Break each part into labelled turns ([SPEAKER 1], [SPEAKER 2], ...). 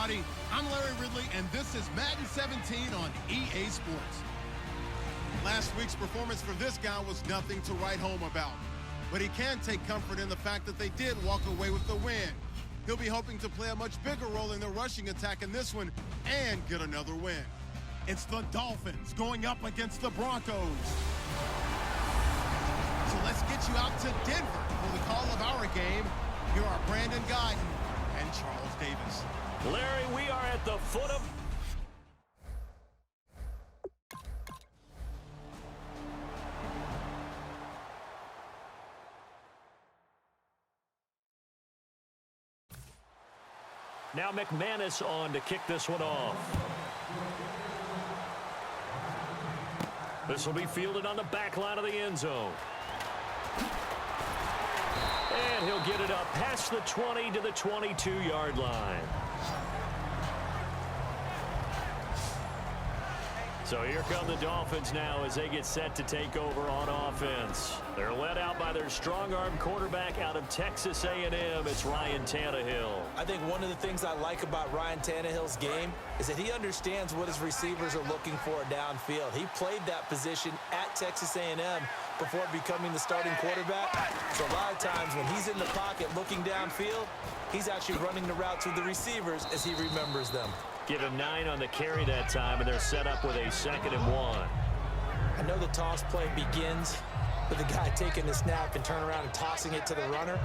[SPEAKER 1] everybody. I'm Larry Ridley, and this is Madden 17 on EA Sports. Last week's performance for this guy was nothing to write home about. But he can take comfort in the fact that they did walk away with the win. He'll be hoping to play a much bigger role in the rushing attack in this one and get another win. It's the Dolphins going up against the Broncos. So let's get you out to Denver for the call of our game. Here are Brandon Guyton and Charles Davis.
[SPEAKER 2] Larry, we are at the foot of... Now McManus on to kick this one off. This will be fielded on the back line of the end zone. And he'll get it up past the 20 to the 22-yard line. So here come the Dolphins now as they get set to take over on offense. They're led out by their strong-arm quarterback out of Texas A&M. It's Ryan Tannehill.
[SPEAKER 3] I think one of the things I like about Ryan Tannehill's game is that he understands what his receivers are looking for downfield. He played that position at Texas A&M before becoming the starting quarterback. So a lot of times when he's in the pocket looking downfield, he's actually running the routes with the receivers as he remembers them.
[SPEAKER 2] Give him 9 on the carry that time, and they're set up with a 2nd and 1.
[SPEAKER 3] I know the toss play begins with the guy taking the snap and turn around and tossing it to the runner.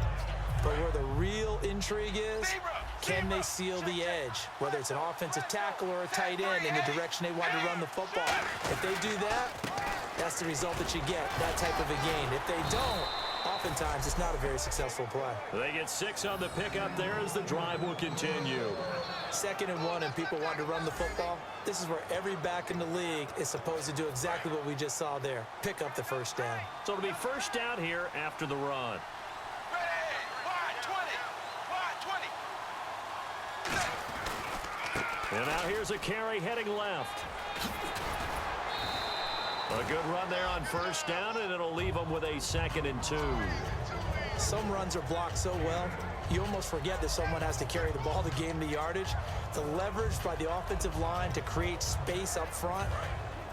[SPEAKER 3] But where the real intrigue is, can they seal the edge? Whether it's an offensive tackle or a tight end in the direction they want to run the football. If they do that, that's the result that you get, that type of a gain. If they don't, oftentimes it's not a very successful play.
[SPEAKER 2] They get 6 on the pickup there as the drive will continue.
[SPEAKER 3] 2nd and 1 and people want to run the football. This is where every back in the league is supposed to do exactly what we just saw there. Pick up the first down.
[SPEAKER 2] So it'll be first down here after the run. And now here's a carry heading left. A good run there on first down, and it'll leave them with a 2nd and 2.
[SPEAKER 3] Some runs are blocked so well, you almost forget that someone has to carry the ball to gain the yardage. The leverage by the offensive line to create space up front,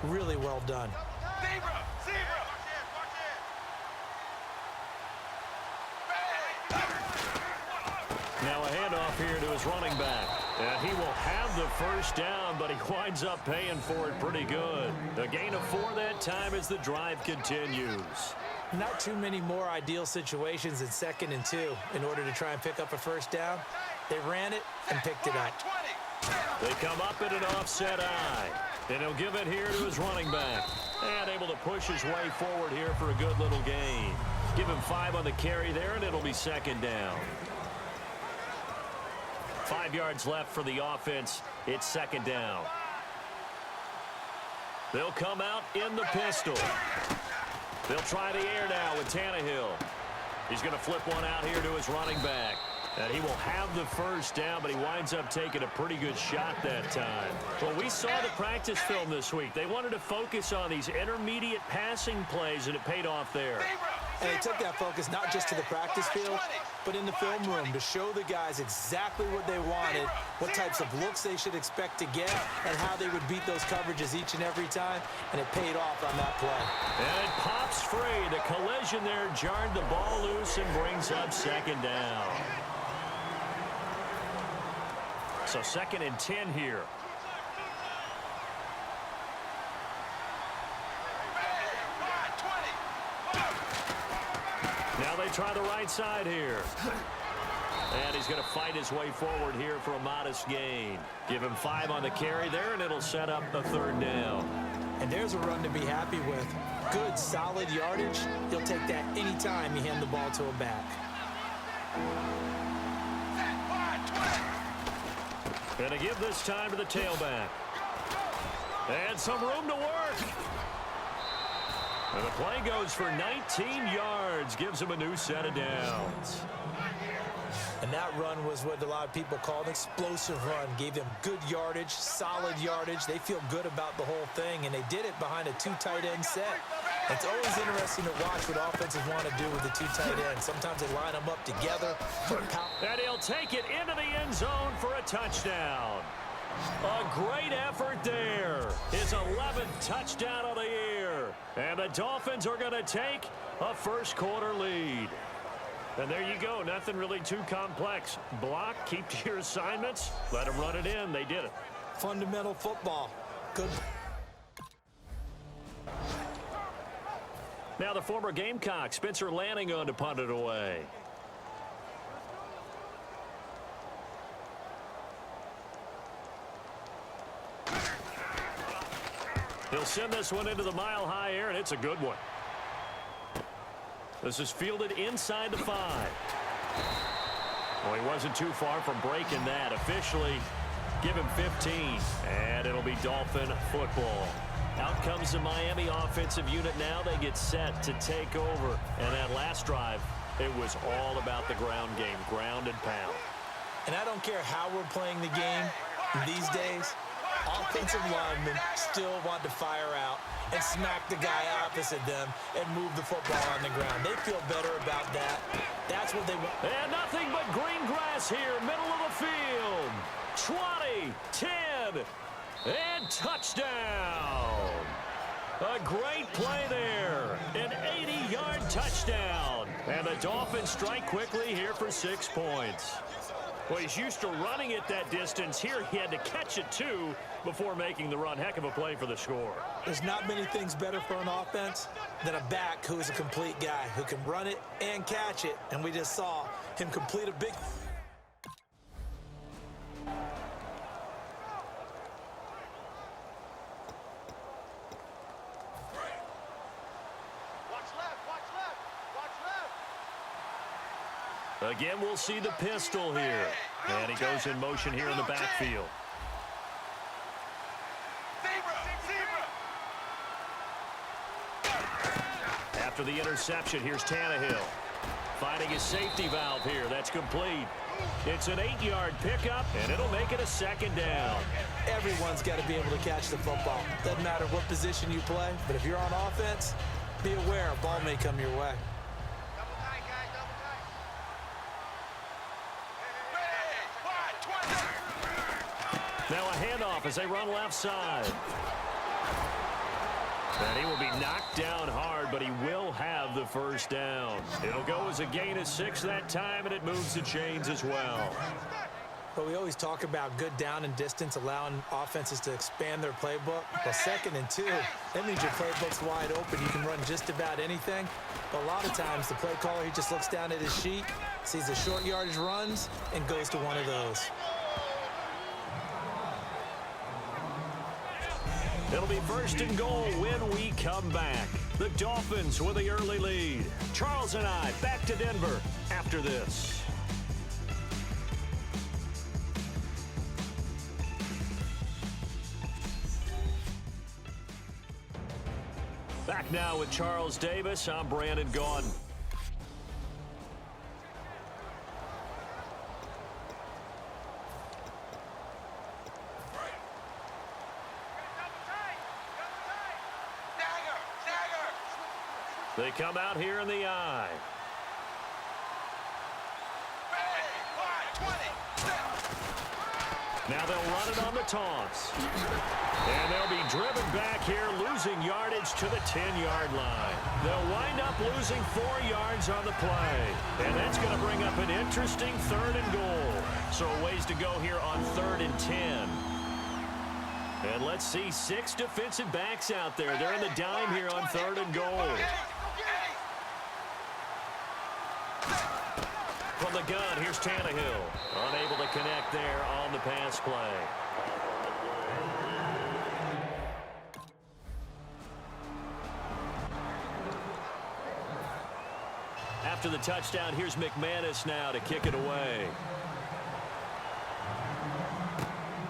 [SPEAKER 3] really well done.
[SPEAKER 2] Now a handoff here to his running back. And he will have the first down, but he winds up paying for it pretty good. A gain of 4 that time as the drive continues.
[SPEAKER 3] Not too many more ideal situations in 2nd and 2 in order to try and pick up a first down. They ran it and picked it up.
[SPEAKER 2] They come up in an offset eye. And he'll give it here to his running back. And able to push his way forward here for a good little gain. Give him 5 on the carry there, and it'll be 2nd down. 5 yards left for the offense. It's 2nd down. They'll come out in the pistol. They'll try the air now with Tannehill. He's going to flip one out here to his running back. And he will have the first down, but he winds up taking a pretty good shot that time. Well, we saw the practice film this week. They wanted to focus on these intermediate passing plays, and it paid off there.
[SPEAKER 3] And they took that focus not just to the practice field, but in the film room to show the guys exactly what they wanted, what types of looks they should expect to get, and how they would beat those coverages each and every time, and it paid off on that play.
[SPEAKER 2] And it pops free. The collision there jarred the ball loose and brings up 2nd down. So 2nd and 10 here. Now they try the right side here. And he's going to fight his way forward here for a modest gain. Give him 5 on the carry there, and it'll set up a 3rd down.
[SPEAKER 3] And there's a run to be happy with. Good, solid yardage. He'll take that anytime you hand the ball to a back.
[SPEAKER 2] And to give this time to the tailback. And some room to work. And the play goes for 19 yards. Gives him a new set of downs.
[SPEAKER 3] And that run was what a lot of people call an explosive run. Gave them good yardage, solid yardage. They feel good about the whole thing, and they did it behind a 2 tight end set. It's always interesting to watch what offenses want to do with the two tight ends. Sometimes they line them up together for a power.
[SPEAKER 2] And he'll take it into the end zone for a touchdown. A great effort there. His 11th touchdown of the year. And the Dolphins are going to take a first-quarter lead. And there you go. Nothing really too complex. Block, keep to your assignments, let them run it in. They did it.
[SPEAKER 3] Fundamental football. Good.
[SPEAKER 2] Now the former Gamecock, Spencer Lanning, on to punt it away. He'll send this one into the mile-high air, and it's a good one. This is fielded inside the 5. Well, he wasn't too far from breaking that. Officially, give him 15, and it'll be Dolphin football. Out comes the Miami offensive unit now. They get set to take over. And that last drive, it was all about the ground game, ground and pound.
[SPEAKER 3] And I don't care how we're playing the game these days, offensive linemen still want to fire out and smack the guy opposite them and move the football on the ground. They feel better about that. That's what they want.
[SPEAKER 2] And nothing but green grass here, middle of the field. 20, 10, and touchdown. A great play there. An 80-yard touchdown. And the Dolphins strike quickly here for 6 points. Well, he's used to running it that distance. Here he had to catch it, too, before making the run. Heck of a play for the score.
[SPEAKER 3] There's not many things better for an offense than a back who is a complete guy who can run it and catch it. And we just saw him complete a big...
[SPEAKER 2] Again, we'll see the pistol here. And he goes in motion here in the backfield. After the interception, here's Tannehill. Finding his safety valve here. That's complete. It's an 8-yard pickup, and it'll make it a 2nd down.
[SPEAKER 3] Everyone's got to be able to catch the football. Doesn't matter what position you play, but if you're on offense, be aware a ball may come your way.
[SPEAKER 2] Now a handoff as they run left side. And he will be knocked down hard, but he will have the first down. It'll go as a gain of 6 that time, and it moves the chains as well.
[SPEAKER 3] But we always talk about good down and distance, allowing offenses to expand their playbook. Well, 2nd and 2, that means your playbook's wide open. You can run just about anything. But a lot of times, the play caller, he just looks down at his sheet, sees the short yardage runs, and goes to one of those.
[SPEAKER 2] It'll be 1st and goal when we come back. The Dolphins with the early lead. Charles and I back to Denver after this. Back now with Charles Davis. I'm Brandon Gaudin. They come out here in the I. Now they'll run it on the toss. And they'll be driven back here, losing yardage to the 10-yard line. They'll wind up losing 4 yards on the play. And that's going to bring up an interesting 3rd and goal. So a ways to go here on 3rd and 10. And let's see 6 defensive backs out there. They're in the dime here on 3rd and goal. From the gun, here's Tannehill. Unable to connect there on the pass play. After the touchdown, here's McManus now to kick it away.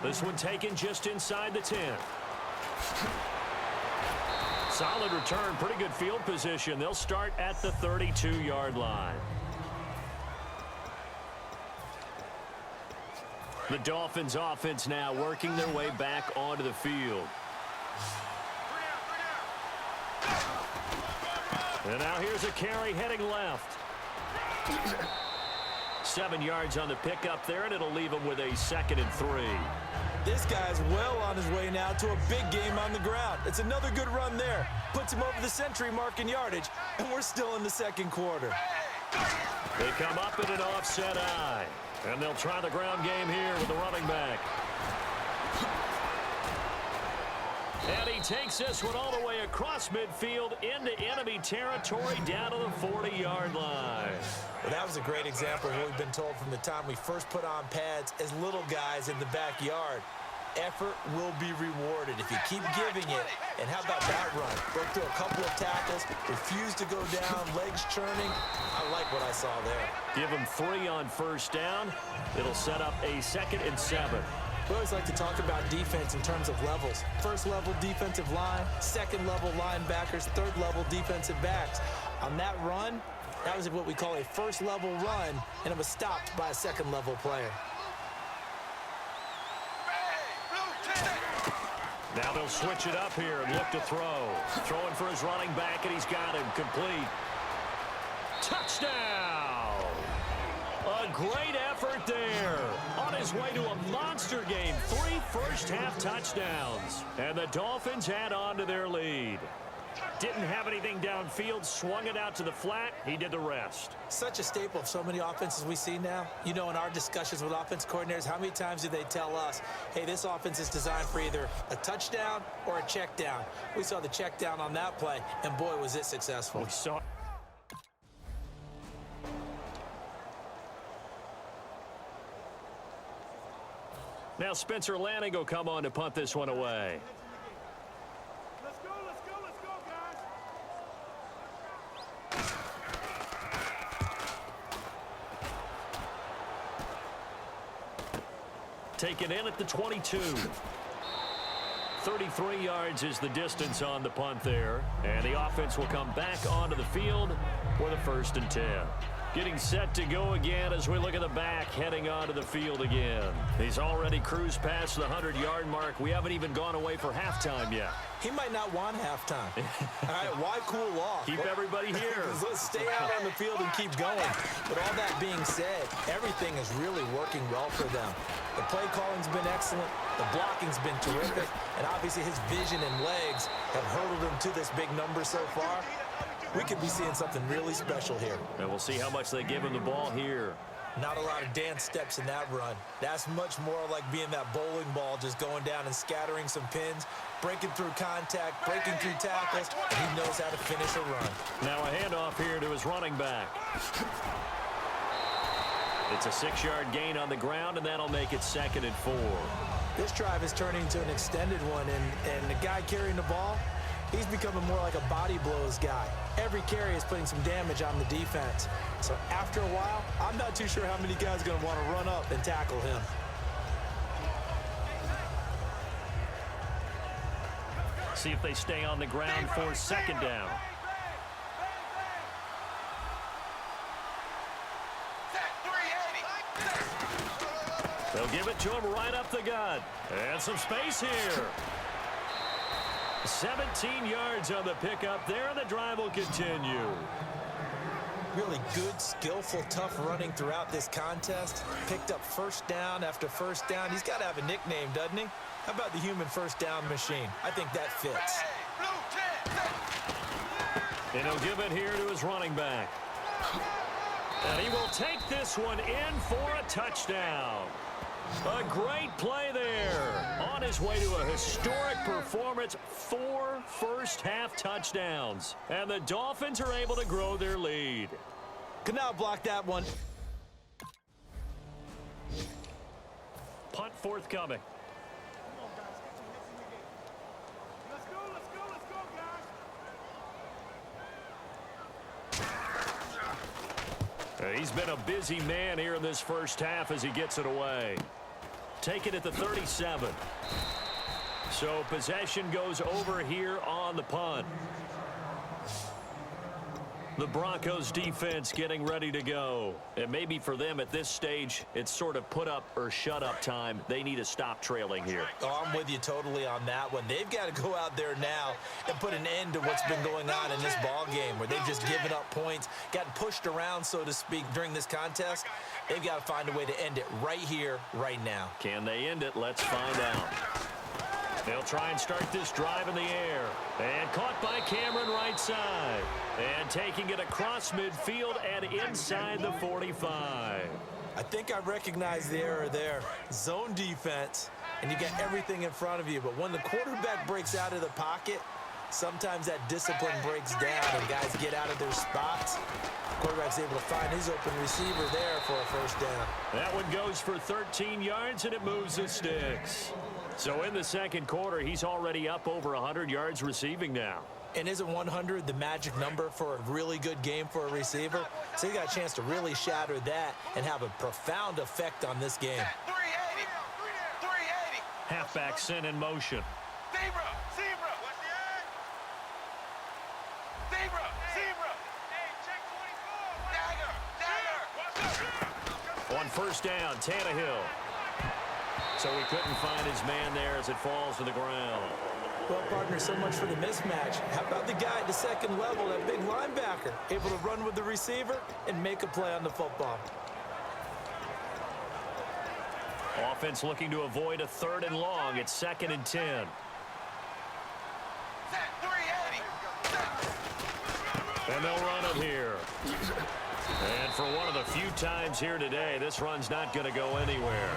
[SPEAKER 2] This one taken just inside the 10. Solid return, pretty good field position. They'll start at the 32-yard line. The Dolphins offense now working their way back onto the field. And now here's a carry heading left. 7 yards on the pickup there, and it'll leave him with a 2nd and 3.
[SPEAKER 3] This guy's well on his way now to a big game on the ground. It's another good run there. Puts him over the century mark in yardage, and we're still in the second quarter.
[SPEAKER 2] They come up in an offset eye, and they'll try the ground game here with the running back. And he takes this one all the way across midfield into enemy territory down to the 40-yard line.
[SPEAKER 3] Well, that was a great example of what we've been told from the time we first put on pads as little guys in the backyard. Effort will be rewarded if you keep giving it. And how about that run? Broke through a couple of tackles, refused to go down, legs churning. I like what I saw there.
[SPEAKER 2] Give him 3 on first down. It'll set up a 2nd and 7.
[SPEAKER 3] We always like to talk about defense in terms of levels. First level defensive line, second level linebackers, third level defensive backs. On that run, that was what we call a first level run, and it was stopped by a second level player.
[SPEAKER 2] Now they'll switch it up here and look to throw. Throwing for his running back, and he's got him complete. Touchdown! A great effort there. On his way to a monster game. 3 first-half touchdowns. And the Dolphins add on to their lead. Didn't have anything downfield, swung it out to the flat. He did the rest.
[SPEAKER 3] Such a staple of so many offenses we see now. You know, in our discussions with offense coordinators, how many times do they tell us, hey, this offense is designed for either a touchdown or a check down. We saw the check down on that play, and boy, was it successful.
[SPEAKER 2] We saw. Now Spencer Lanning will come on to punt this one away.
[SPEAKER 4] Let's go, guys.
[SPEAKER 2] Taken in at the 22. 33 yards is the distance on the punt there. And the offense will come back onto the field for the 1st and 10. Getting set to go again as we look at the back, heading onto the field again. He's already cruised past the 100-yard mark. We haven't even gone away for halftime yet.
[SPEAKER 3] He might not want halftime. All right, why cool off?
[SPEAKER 2] Keep everybody here.
[SPEAKER 3] Let's stay out on the field and keep going. But all that being said, everything is really working well for them. The play calling's been excellent. The blocking's been terrific. And obviously his vision and legs have hurdled him to this big number so far. We could be seeing something really special here.
[SPEAKER 2] And we'll see how much they give him the ball here.
[SPEAKER 3] Not a lot of dance steps in that run. That's much more like being that bowling ball, just going down and scattering some pins, breaking through contact, breaking through tackles, and he knows how to finish a run.
[SPEAKER 2] Now a handoff here to his running back. It's a 6-yard gain on the ground, and that'll make it 2nd and 4.
[SPEAKER 3] This drive is turning into an extended one, and the guy carrying the ball, he's becoming more like a body blows guy. Every carry is putting some damage on the defense. So after a while, I'm not too sure how many guys are going to want to run up and tackle him.
[SPEAKER 2] See if they stay on the ground for 2nd down. They'll give it to him right up the gut. And some space here. 17 yards on the pickup there, and the drive will continue.
[SPEAKER 3] Really good, skillful, tough running throughout this contest. Picked up first down after first down. He's got to have a nickname, doesn't he? How about the human first down machine? I think that fits.
[SPEAKER 2] And he'll give it here to his running back. And he will take this one in for a touchdown. A great play there. On his way to a historic performance, 4 first-half touchdowns. And the Dolphins are able to grow their lead.
[SPEAKER 3] Could not block that one.
[SPEAKER 2] Punt forthcoming.
[SPEAKER 4] Let's go, guys.
[SPEAKER 2] He's been a busy man here in this first half as he gets it away. Taken at the 37. So possession goes over here on the punt. The Broncos defense getting ready to go. And maybe for them at this stage, it's sort of put up or shut up time. They need to stop trailing here.
[SPEAKER 3] Oh, I'm with you totally on that one. They've got to go out there now and put an end to what's been going on in this ball game where they've just given up points, gotten pushed around, so to speak, during this contest. They've got to find a way to end it right here, right now.
[SPEAKER 2] Can they end it? Let's find out. They'll try and start this drive in the air. And caught by Cameron right side. And taking it across midfield and inside the 45.
[SPEAKER 3] I think I recognize the error there. Zone defense, and you got everything in front of you. But when the quarterback breaks out of the pocket, sometimes that discipline breaks down and guys get out of their spots. Quarterback's able to find his open receiver there for a first down.
[SPEAKER 2] That one goes for 13 yards, and it moves the sticks. So in the second quarter, he's already up over 100 yards receiving now.
[SPEAKER 3] And isn't 100 the magic number for a really good game for a receiver? So he got a chance to really shatter that and have a profound effect on this game.
[SPEAKER 4] 380. 380.
[SPEAKER 2] Halfback sent in motion.
[SPEAKER 4] Zebra. Zebra. What's the edge? Zebra. Zebra. Hey, check 24. Dagger. Dagger.
[SPEAKER 2] On first down, Tannehill. So he couldn't find his man there as it falls to the ground.
[SPEAKER 3] Well, partner, so much for the mismatch. How about the guy at the second level, that big linebacker, able to run with the receiver and make a play on the football?
[SPEAKER 2] Offense looking to avoid a 3rd and long. It's 2nd and 10.
[SPEAKER 4] Set 380.
[SPEAKER 2] And they'll run it here. And for one of the few times here today, this run's not going to go anywhere.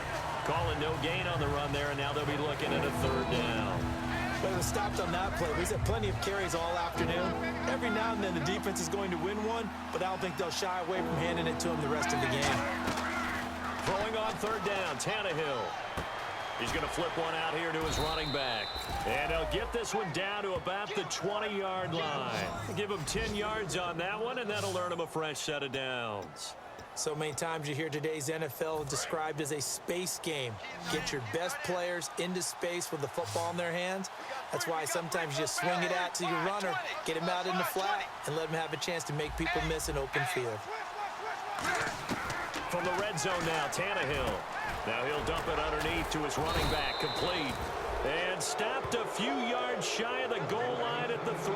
[SPEAKER 2] Calling no gain on the run there, and now they'll be looking at a 3rd down.
[SPEAKER 3] But it was stopped on that play. We've had plenty of carries all afternoon. Every now and then the defense is going to win one, but I don't think they'll shy away from handing it to him the rest of the game.
[SPEAKER 2] Throwing on 3rd down, Tannehill. He's going to flip one out here to his running back. And he'll get this one down to about the 20-yard line. Give him 10 yards on that one, and that'll earn him a fresh set of downs.
[SPEAKER 3] So many times you hear today's NFL described as a space game. Get your best players into space with the football in their hands. That's why sometimes you just swing it out to your runner, get him out in the flat, and let him have a chance to make people miss an open field.
[SPEAKER 2] From the red zone now, Tannehill. Now he'll dump it underneath to his running back, complete. And stopped a few yards shy of the goal line at the 3.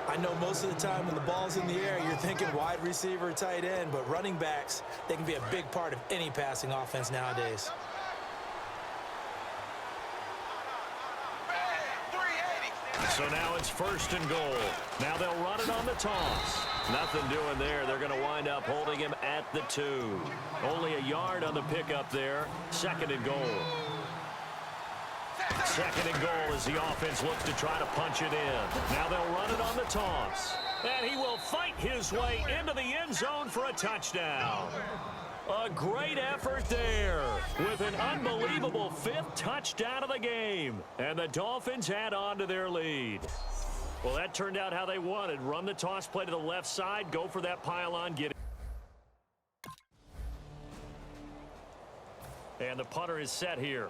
[SPEAKER 3] I know most of the time when the ball's in the air, you're thinking wide receiver, tight end, but running backs, they can be a big part of any passing offense nowadays.
[SPEAKER 2] So now it's 1st and goal. Now they'll run it on the toss. Nothing doing there. They're going to wind up holding him at the 2. Only a yard on the pickup there. 2nd and goal. 2nd and goal as the offense looks to try to punch it in. Now they'll run it on the toss. And he will fight his way into the end zone for a touchdown. A great effort there with an unbelievable 5th touchdown of the game. And the Dolphins add on to their lead. Well, that turned out how they wanted. Run the toss play to the left side, go for that pylon, get it. And the punter is set here.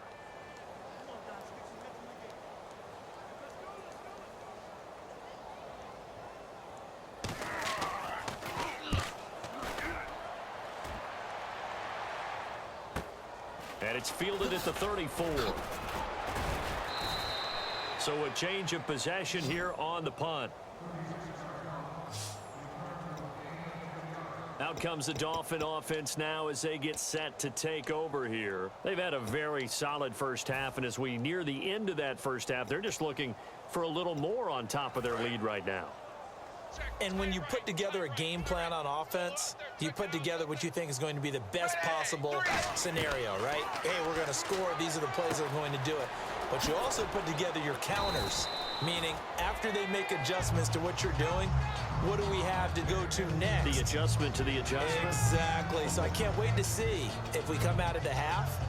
[SPEAKER 2] And it's fielded at the 34. So a change of possession here on the punt. Out comes the Dolphin offense now as they get set to take over here. They've had a very solid first half, and as we near the end of that first half, they're just looking for a little more on top of their lead right now.
[SPEAKER 3] And when you put together a game plan on offense, you put together what you think is going to be the best possible scenario, right? Hey, we're going to score. These are the plays that are going to do it. But you also put together your counters, meaning after they make adjustments to what you're doing, what do we have to go to next?
[SPEAKER 2] The adjustment to the adjustment.
[SPEAKER 3] Exactly. So I can't wait to see if we come out of the half,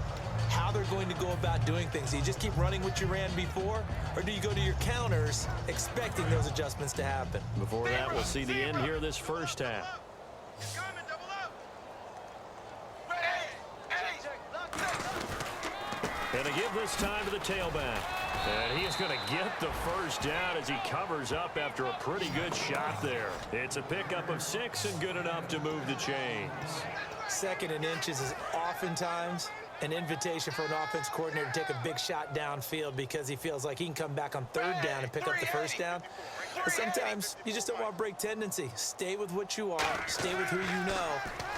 [SPEAKER 3] how they're going to go about doing things. Do you just keep running what you ran before, or do you go to your counters expecting those adjustments to happen?
[SPEAKER 2] Before that, we'll see the end here this first half. And they give this time to the tailback. And he is going to get the first down as he covers up after a pretty good shot there. It's a pickup of 6 and good enough to move the chains.
[SPEAKER 3] 2nd and inches is oftentimes an invitation for an offense coordinator to take a big shot downfield because he feels like he can come back on 3rd down and pick up the first down. But sometimes you just don't want to break tendency. Stay with what you are, stay with who you know,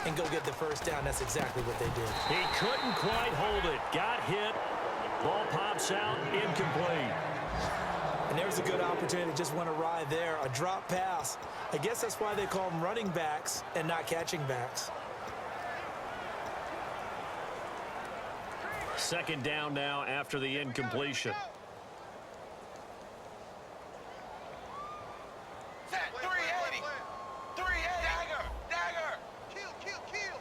[SPEAKER 3] and go get the first down. That's exactly what they did.
[SPEAKER 2] He couldn't quite hold it. Got hit. Ball pops out, incomplete.
[SPEAKER 3] And there's a good opportunity to just want to ride there. A drop pass. I guess that's why they call them running backs and not catching backs.
[SPEAKER 2] 2nd down now after the incompletion.
[SPEAKER 4] Set 380. 380. Dagger. Kill.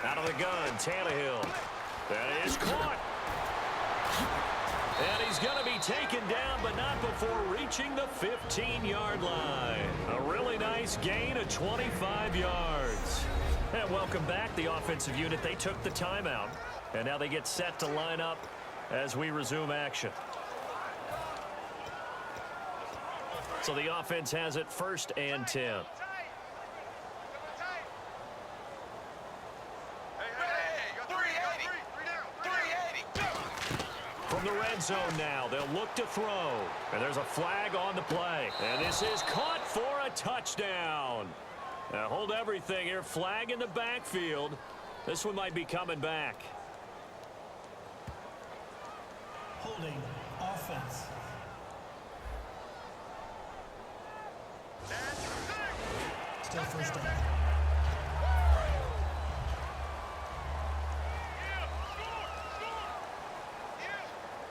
[SPEAKER 2] Out of the gun, Tannehill. That is caught. And he's going to be taken down, but not before reaching the 15-yard line. A really nice gain of 25 yards. And welcome back, the offensive unit. They took the timeout, and now they get set to line up as we resume action. So the offense has it 1st and 10. From the red zone now, they'll look to throw. And there's a flag on the play. And this is caught for a touchdown. Now hold everything here. Flag in the backfield. This one might be coming back.
[SPEAKER 5] Holding offense. Still first down.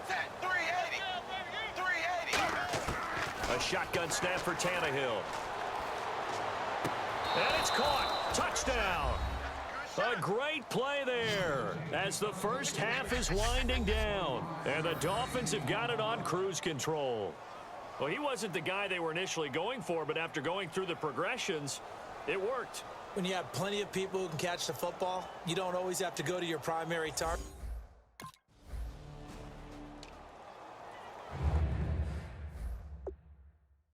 [SPEAKER 4] Set 380. 380.
[SPEAKER 2] A shotgun snap for Tannehill. And it's caught. Touchdown. A great play there as the first half is winding down. And the Dolphins have got it on cruise control. Well, he wasn't the guy they were initially going for, but after going through the progressions, it worked.
[SPEAKER 3] When you have plenty of people who can catch the football, you don't always have to go to your primary target.